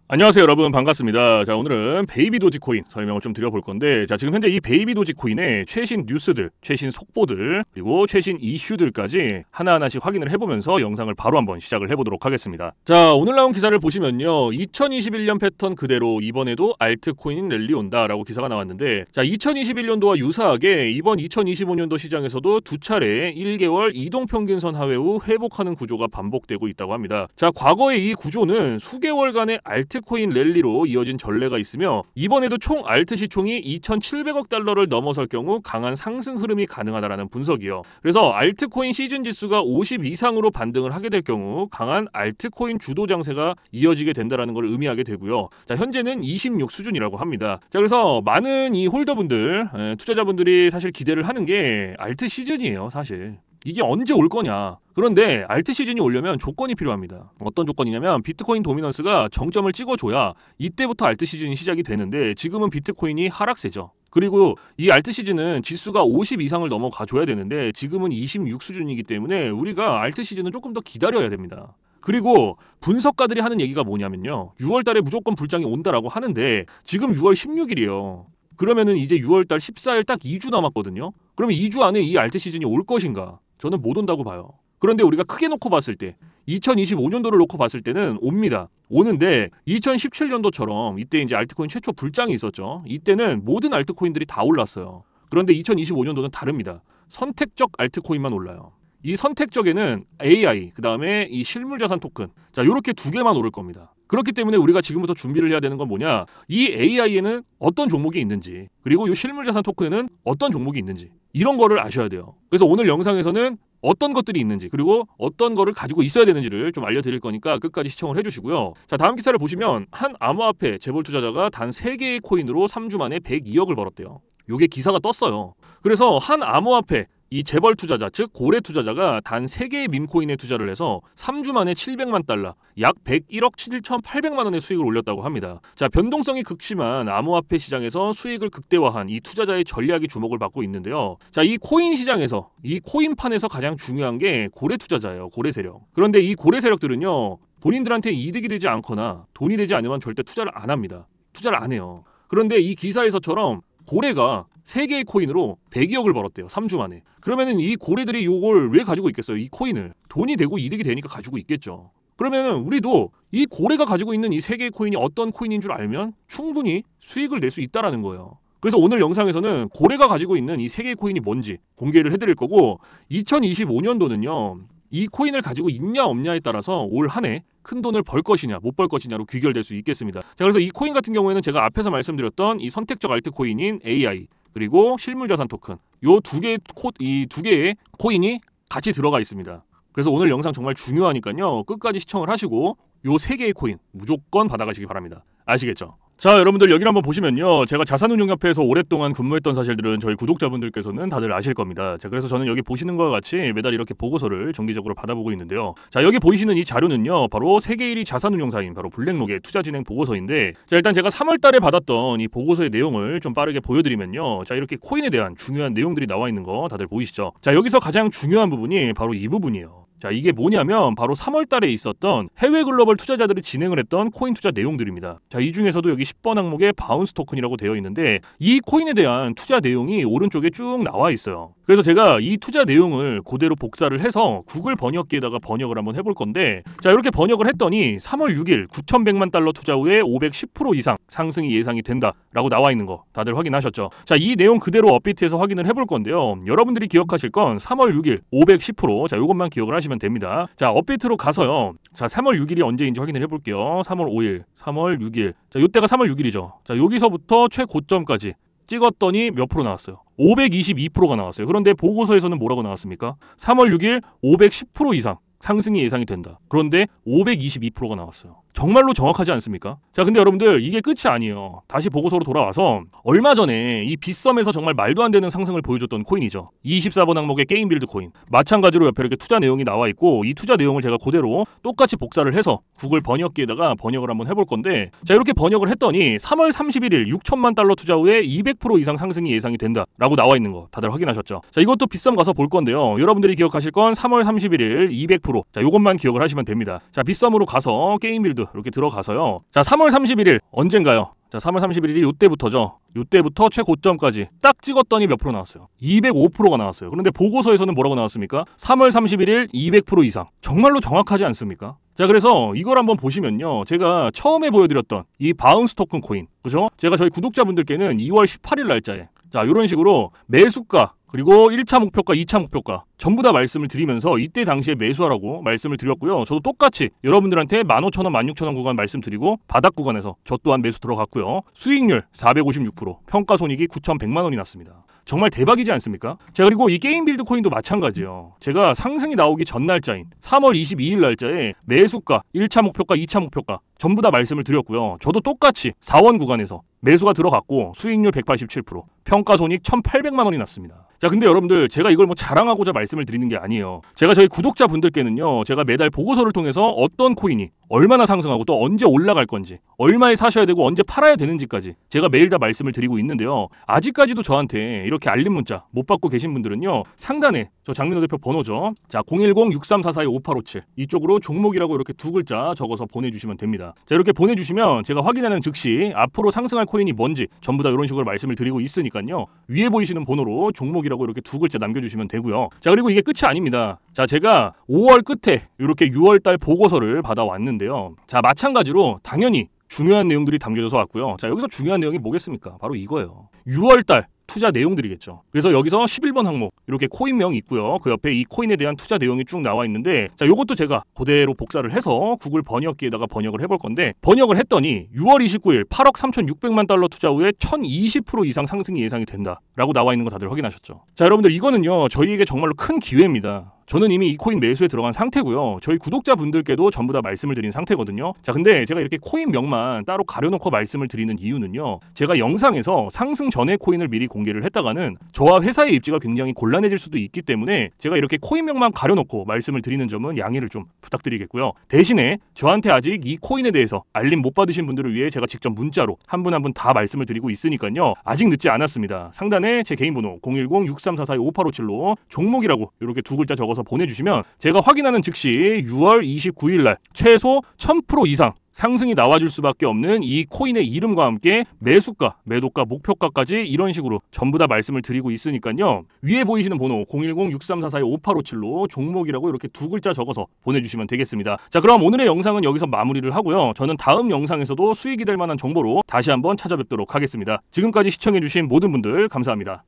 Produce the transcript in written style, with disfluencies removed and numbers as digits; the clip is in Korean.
안녕하세요 여러분, 반갑습니다. 자, 오늘은 베이비 도지코인 설명을 좀 드려볼 건데, 자, 지금 현재 이 베이비 도지코인의 최신 뉴스들, 최신 속보들, 그리고 최신 이슈들까지 하나하나씩 확인을 해보면서 영상을 바로 한번 시작을 해보도록 하겠습니다. 자, 오늘 나온 기사를 보시면요, 2021년 패턴 그대로 이번에도 알트코인 랠리 온다 라고 기사가 나왔는데, 자, 2021년도와 유사하게 이번 2025년도 시장에서도 두 차례 1개월 이동평균선 하회 후 회복하는 구조가 반복되고 있다고 합니다. 자, 과거의 이 구조는 수개월간의 알트코인 랠리로 이어진 전례가 있으며, 이번에도 총 알트 시총이 2,700억 달러를 넘어설 경우 강한 상승 흐름이 가능하다라는 분석이요. 그래서 알트코인 시즌 지수가 50 이상으로 반등을 하게 될 경우 강한 알트코인 주도 장세가 이어지게 된다라는 걸 의미하게 되고요. 자, 현재는 26 수준이라고 합니다. 자, 그래서 많은 이 홀더분들, 투자자분들이 사실 기대를 하는 게 알트 시즌이에요. 사실 이게 언제 올 거냐. 그런데 알트 시즌이 오려면 조건이 필요합니다. 어떤 조건이냐면, 비트코인 도미넌스가 정점을 찍어줘야 이때부터 알트 시즌이 시작이 되는데, 지금은 비트코인이 하락세죠. 그리고 이 알트 시즌은 지수가 50 이상을 넘어가줘야 되는데 지금은 26 수준이기 때문에 우리가 알트 시즌은 조금 더 기다려야 됩니다. 그리고 분석가들이 하는 얘기가 뭐냐면요, 6월달에 무조건 불장이 온다라고 하는데 지금 6월 16일이에요. 그러면은 이제 6월달 14일 딱 2주 남았거든요. 그러면 2주 안에 이 알트 시즌이 올 것인가? 저는 못 온다고 봐요. 그런데 우리가 크게 놓고 봤을 때, 2025년도를 놓고 봤을 때는 옵니다. 오는데 2017년도처럼 이때 이제 알트코인 최초 불장이 있었죠. 이때는 모든 알트코인들이 다 올랐어요. 그런데 2025년도는 다릅니다. 선택적 알트코인만 올라요. 이 선택적에는 AI, 그 다음에 이 실물자산 토큰, 자, 요렇게 두 개만 오를 겁니다. 그렇기 때문에 우리가 지금부터 준비를 해야 되는 건 뭐냐, 이 AI에는 어떤 종목이 있는지, 그리고 이 실물자산 토큰에는 어떤 종목이 있는지, 이런 거를 아셔야 돼요. 그래서 오늘 영상에서는 어떤 것들이 있는지, 그리고 어떤 거를 가지고 있어야 되는지를 좀 알려드릴 거니까 끝까지 시청을 해주시고요. 자, 다음 기사를 보시면 한 암호화폐 재벌 투자자가 단 3개의 코인으로 3주 만에 102억을 벌었대요. 요게 기사가 떴어요. 그래서 한 암호화폐 이 재벌 투자자, 즉 고래 투자자가 단 3개의 밈코인에 투자를 해서 3주 만에 700만 달러, 약 101억 7,800만 원의 수익을 올렸다고 합니다. 자, 변동성이 극심한 암호화폐 시장에서 수익을 극대화한 이 투자자의 전략이 주목을 받고 있는데요. 자, 이 코인 시장에서, 이 코인판에서 가장 중요한 게 고래 투자자예요. 고래 세력. 그런데 이 고래 세력들은요, 본인들한테 이득이 되지 않거나 돈이 되지 않으면 절대 투자를 안 합니다. 투자를 안 해요. 그런데 이 기사에서처럼 고래가 3개의 코인으로 102억을 벌었대요. 3주 만에. 그러면은 이 고래들이 요걸 왜 가지고 있겠어요? 이 코인을. 돈이 되고 이득이 되니까 가지고 있겠죠. 그러면은 우리도 이 고래가 가지고 있는 이 3개의 코인이 어떤 코인인 줄 알면 충분히 수익을 낼 수 있다라는 거예요. 그래서 오늘 영상에서는 고래가 가지고 있는 이 3개의 코인이 뭔지 공개를 해드릴 거고, 2025년도는요, 이 코인을 가지고 있냐 없냐에 따라서 올 한 해 큰 돈을 벌 것이냐 못 벌 것이냐로 귀결될 수 있겠습니다. 자, 그래서 이 코인 같은 경우에는 제가 앞에서 말씀드렸던 이 선택적 알트코인인 AI, 그리고 실물자산 토큰, 요 두 개의 코인이 같이 들어가 있습니다. 그래서 오늘 영상 정말 중요하니까요, 끝까지 시청을 하시고 요 3개의 코인 무조건 받아가시기 바랍니다. 아시겠죠? 자, 여러분들 여기를 한번 보시면요, 제가 자산운용협회에서 오랫동안 근무했던 사실들은 저희 구독자분들께서는 다들 아실 겁니다. 자, 그래서 저는 여기 보시는 것과 같이 매달 이렇게 보고서를 정기적으로 받아보고 있는데요. 자, 여기 보이시는 이 자료는요, 바로 세계 1위 자산운용사인 바로 블랙록의 투자진행 보고서인데, 자, 일단 제가 3월 달에 받았던 이 보고서의 내용을 좀 빠르게 보여드리면요, 자, 이렇게 코인에 대한 중요한 내용들이 나와 있는 거 다들 보이시죠? 자, 여기서 가장 중요한 부분이 바로 이 부분이에요. 자, 이게 뭐냐면 바로 3월 달에 있었던 해외 글로벌 투자자들이 진행을 했던 코인 투자 내용들입니다. 자, 이 중에서도 여기 10번 항목에 바운스 토큰이라고 되어 있는데, 이 코인에 대한 투자 내용이 오른쪽에 쭉 나와 있어요. 그래서 제가 이 투자 내용을 그대로 복사를 해서 구글 번역기에다가 번역을 한번 해볼 건데, 자, 이렇게 번역을 했더니 3월 6일 9,100만 달러 투자 후에 510% 이상 상승이 예상이 된다라고 나와 있는 거 다들 확인하셨죠? 자, 이 내용 그대로 업비트해서 확인을 해볼 건데요. 여러분들이 기억하실 건 3월 6일 510%, 자, 요것만 기억을 하시면 됩니다. 자, 업비트로 가서요, 자, 3월 6일이 언제인지 확인을 해볼게요. 3월 5일, 3월 6일, 자, 요때가 3월 6일이죠. 자, 여기서부터 최고점까지 찍었더니 몇 프로 나왔어요? 522%가 나왔어요. 그런데 보고서에서는 뭐라고 나왔습니까? 3월 6일 510% 이상 상승이 예상이 된다. 그런데 522%가 나왔어요. 정말로 정확하지 않습니까? 자, 근데 여러분들 이게 끝이 아니에요. 다시 보고서로 돌아와서 얼마 전에 이 빗썸에서 정말 말도 안 되는 상승을 보여줬던 코인이죠. 24번 항목의 게임 빌드 코인. 마찬가지로 옆에 이렇게 투자 내용이 나와 있고, 이 투자 내용을 제가 그대로 똑같이 복사를 해서 구글 번역기에다가 번역을 한번 해볼 건데, 자, 이렇게 번역을 했더니 3월 31일 6천만 달러 투자 후에 200% 이상 상승이 예상이 된다 라고 나와 있는 거 다들 확인하셨죠? 자, 이것도 빗썸 가서 볼 건데요. 여러분들이 기억하실 건 3월 31일 200%. 자, 요것만 기억을 하시면 됩니다. 자, 빗썸으로 가서 게임 빌드 모드 이렇게 들어가서요. 자, 3월 31일 언젠가요? 자, 3월 31일이 요때부터죠. 요때부터 최고점까지 딱 찍었더니 몇 프로 나왔어요? 205%가 나왔어요. 그런데 보고서에서는 뭐라고 나왔습니까? 3월 31일 200% 이상. 정말로 정확하지 않습니까? 자, 그래서 이걸 한번 보시면요. 제가 처음에 보여드렸던 이 바운스 토큰 코인, 그죠? 제가 저희 구독자분들께는 2월 18일 날짜에 자, 이런 식으로 매수가 그리고 1차 목표가, 2차 목표가 전부 다 말씀을 드리면서 이때 당시에 매수하라고 말씀을 드렸고요. 저도 똑같이 여러분들한테 15,000원, 16,000원 구간 말씀드리고 바닥 구간에서 저 또한 매수 들어갔고요. 수익률 456%, 평가 손익이 9,100만 원이 났습니다. 정말 대박이지 않습니까? 자, 그리고 이 게임 빌드 코인도 마찬가지예요. 제가 상승이 나오기 전 날짜인 3월 22일 날짜에 매수가, 1차 목표가, 2차 목표가 전부 다 말씀을 드렸고요. 저도 똑같이 4원 구간에서 매수가 들어갔고 수익률 187%, 평가 손익 1,800만 원이 났습니다. 자, 근데 여러분들 제가 이걸 뭐 자랑하고자 말씀을 드리는 게 아니에요. 제가 저희 구독자분들께는요. 제가 매달 보고서를 통해서 어떤 코인이 얼마나 상승하고 또 언제 올라갈 건지, 얼마에 사셔야 되고 언제 팔아야 되는지까지 제가 매일 다 말씀을 드리고 있는데요. 아직까지도 저한테 이렇게 알림 문자 못 받고 계신 분들은요. 상단에 저 장민호 대표 번호죠. 자, 010-6344-5857 이쪽으로 종목이라고 이렇게 두 글자 적어서 보내주시면 됩니다. 자, 이렇게 보내주시면 제가 확인하는 즉시 앞으로 상승할 코인이 뭔지 전부 다 이런 식으로 말씀을 드리고 있으니까요. 위에 보이시는 번호로 종목이라고 이렇게 두 글자 남겨주시면 되고요. 자, 그리고 이게 끝이 아닙니다. 자, 제가 5월 끝에 이렇게 6월달 보고서를 받아왔는데요. 자, 마찬가지로 당연히 중요한 내용들이 담겨져서 왔고요. 자, 여기서 중요한 내용이 뭐겠습니까? 바로 이거예요. 6월달 투자 내용들이겠죠. 그래서 여기서 11번 항목 이렇게 코인명이 있고요. 그 옆에 이 코인에 대한 투자 내용이 쭉 나와 있는데 자, 요것도 제가 그대로 복사를 해서 구글 번역기에다가 번역을 해볼 건데 번역을 했더니 6월 29일 8억 3,600만 달러 투자 후에 1,020% 이상 상승이 예상이 된다라고 나와 있는 거 다들 확인하셨죠? 자, 여러분들 이거는요. 저희에게 정말로 큰 기회입니다. 저는 이미 이 코인 매수에 들어간 상태고요. 저희 구독자분들께도 전부 다 말씀을 드린 상태거든요. 자, 근데 제가 이렇게 코인명만 따로 가려놓고 말씀을 드리는 이유는요. 제가 영상에서 상승 전에 코인을 미리 공개를 했다가는 저와 회사의 입지가 굉장히 곤란해질 수도 있기 때문에 제가 이렇게 코인명만 가려놓고 말씀을 드리는 점은 양해를 좀 부탁드리겠고요. 대신에 저한테 아직 이 코인에 대해서 알림 못 받으신 분들을 위해 제가 직접 문자로 한 분 한 분 다 말씀을 드리고 있으니까요. 아직 늦지 않았습니다. 상단에 제 개인 번호 010-6344-5857로 종목이라고 이렇게 두 글자 적어서 보내주시면 제가 확인하는 즉시 6월 29일 날 최소 1000% 이상 상승이 나와줄 수밖에 없는 이 코인의 이름과 함께 매수가, 매도가, 목표가까지 이런 식으로 전부 다 말씀을 드리고 있으니까요. 위에 보이시는 번호 010-6344-5857로 종목이라고 이렇게 두 글자 적어서 보내주시면 되겠습니다. 자, 그럼 오늘의 영상은 여기서 마무리를 하고요. 저는 다음 영상에서도 수익이 될 만한 정보로 다시 한번 찾아뵙도록 하겠습니다. 지금까지 시청해주신 모든 분들 감사합니다.